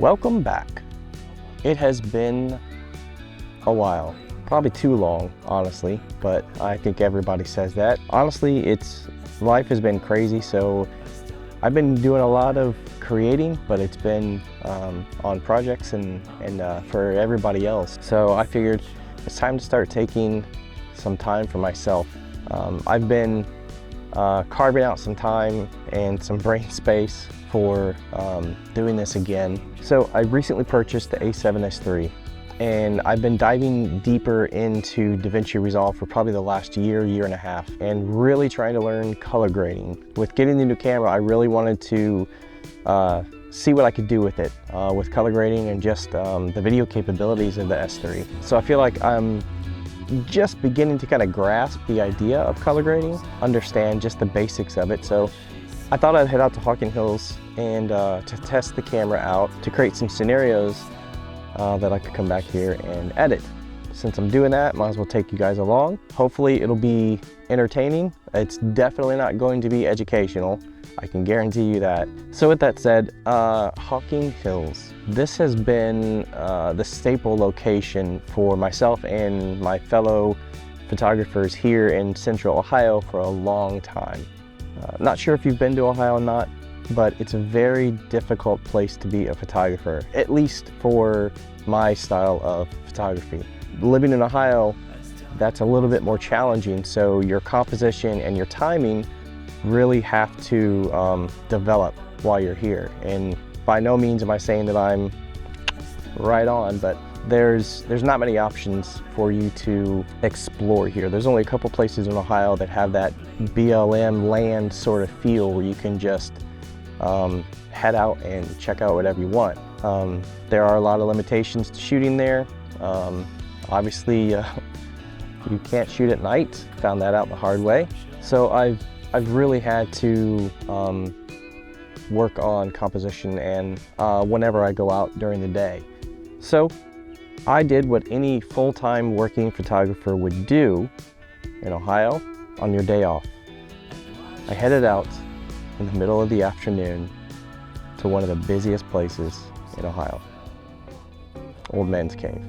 Welcome back. It has been a while, probably too long, honestly, but I think everybody says that. Honestly, life has been crazy, so I've been doing a lot of creating, but it's been on projects and for everybody else. So I figured it's time to start taking some time for myself. I've been carving out some time and some brain space for doing this again. So I recently purchased the A7S III, and I've been diving deeper into DaVinci Resolve for probably the last year and a half, and really trying to learn color grading. With getting the new camera, I really wanted to see what I could do with it, with color grading and just the video capabilities of the S3. So I feel like I'm just beginning to kind of grasp the idea of color grading, understand just the basics of it. So I thought I'd head out to Hocking Hills and to test the camera out, to create some scenarios that I could come back here and edit. Since I'm doing that, might as well take you guys along. Hopefully it'll be entertaining. It's definitely not going to be educational, I can guarantee you that. So with that said, Hocking Hills. This has been the staple location for myself and my fellow photographers here in Central Ohio for a long time. Not sure if you've been to Ohio or not, but it's a very difficult place to be a photographer, at least for my style of photography. Living in Ohio, that's a little bit more challenging, so your composition and your timing really have to develop while you're here. And by no means am I saying that I'm right on, but there's not many options for you to explore here. There's only a couple places in Ohio that have that BLM land sort of feel where you can just head out and check out whatever you want. There are a lot of limitations to shooting there. Obviously, you can't shoot at night. Found that out the hard way. So I've really had to work on composition and whenever I go out during the day. So I did what any full-time working photographer would do in Ohio on your day off. I headed out in the middle of the afternoon to one of the busiest places in Ohio, Old Man's Cave.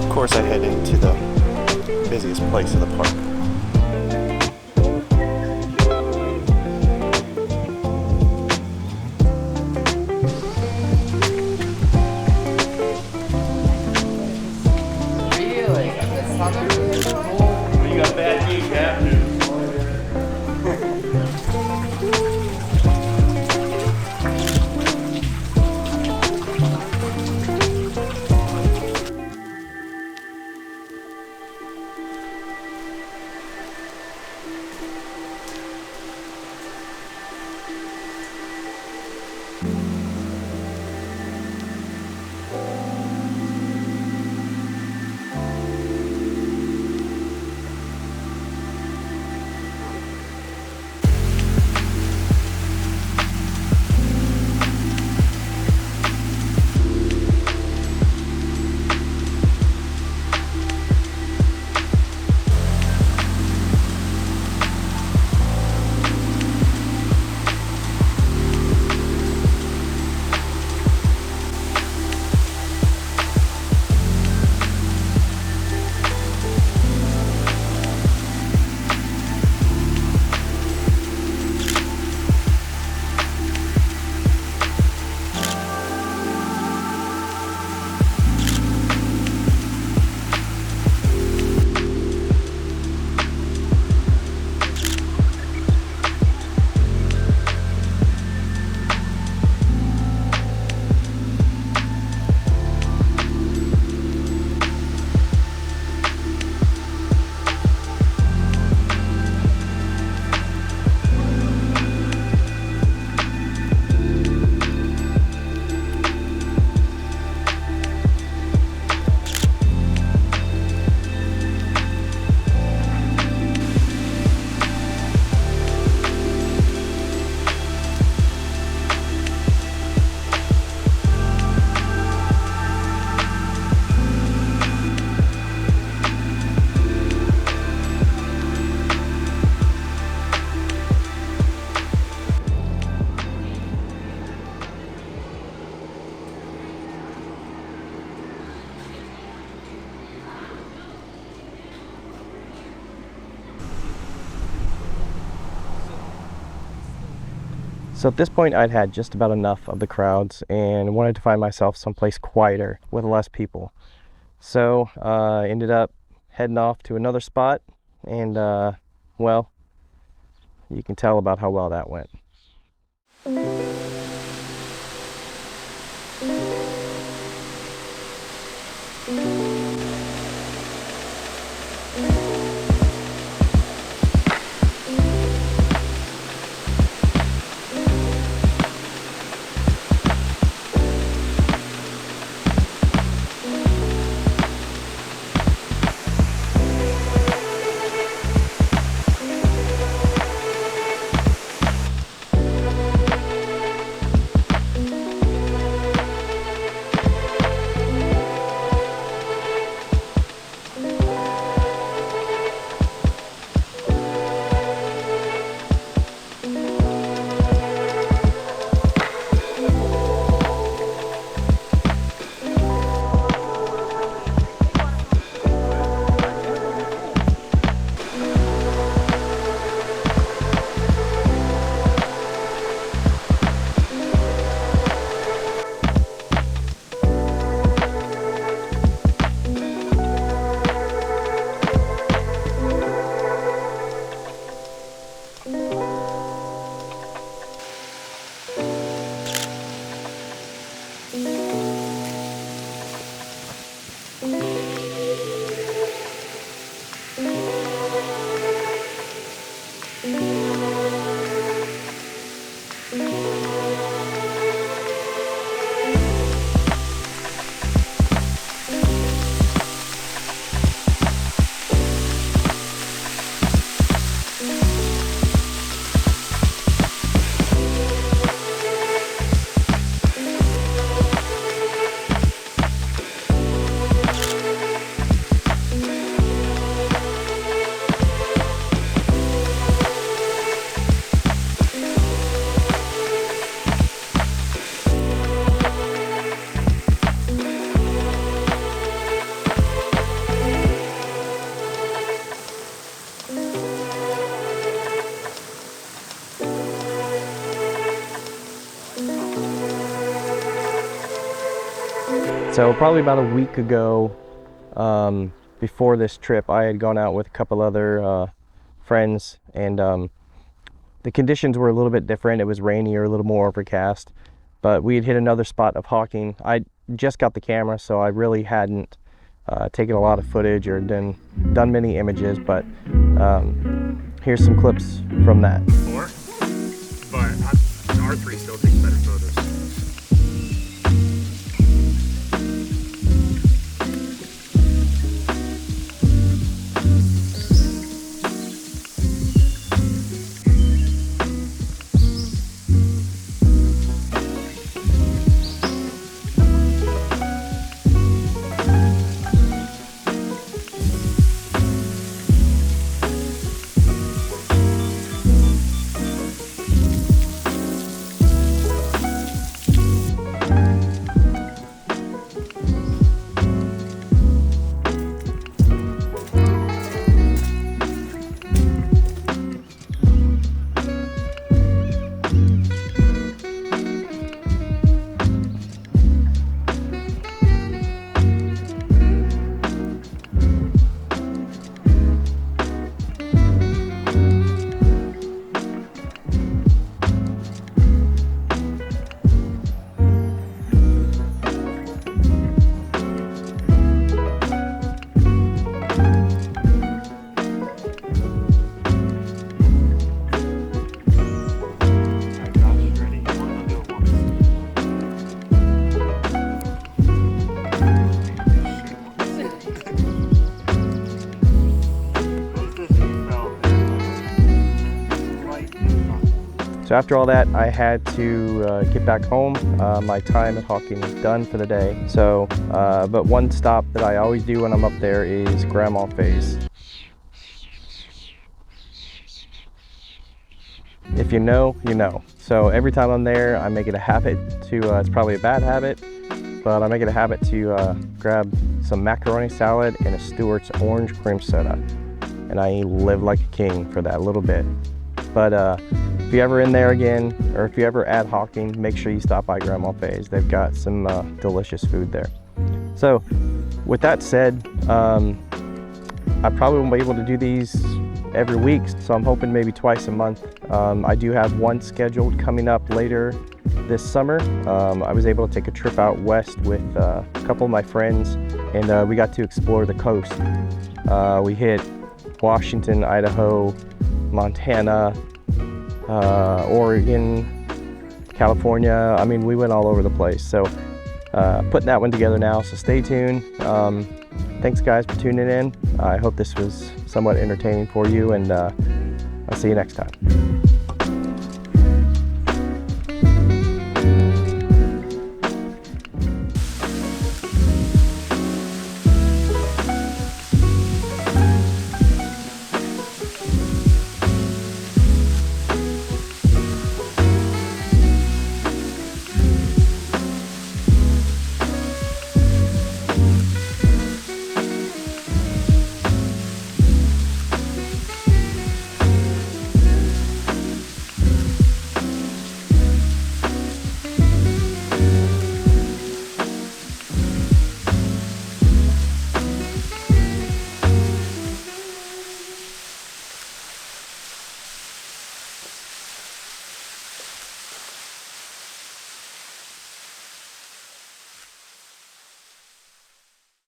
Of course, I head into the busiest place of the park. Really? You got bad news happening. So at this point, I'd had just about enough of the crowds and wanted to find myself someplace quieter with less people. So I ended up heading off to another spot, and well, you can tell about how well that went. So probably about a week ago, before this trip, I had gone out with a couple other friends, and the conditions were a little bit different. It was rainier, a little more overcast, but we had hit another spot of Hocking. I just got the camera, so I really hadn't taken a lot of footage or done many images, but here's some clips from that. But R3 still takes better photos. So after all that, I had to get back home. My time at Hocking was done for the day. So, but one stop that I always do when I'm up there is Grandma Faye's. If you know, you know. So every time I'm there, I make it a habit to, it's probably a bad habit, but I make it a habit to grab some macaroni salad and a Stewart's orange cream soda. And I live like a king for that little bit. But if you're ever in there again, or if you're ever at Hocking, make sure you stop by Grandma Faye's. They've got some delicious food there. So with that said, I probably won't be able to do these every week, so I'm hoping maybe twice a month. I do have one scheduled coming up later this summer. I was able to take a trip out west with a couple of my friends, and we got to explore the coast. We hit Washington, Idaho, Montana, Oregon, California. I mean, we went all over the place. So putting that one together now, so stay tuned. Thanks guys for tuning in. I hope this was somewhat entertaining for you, and I'll see you next time.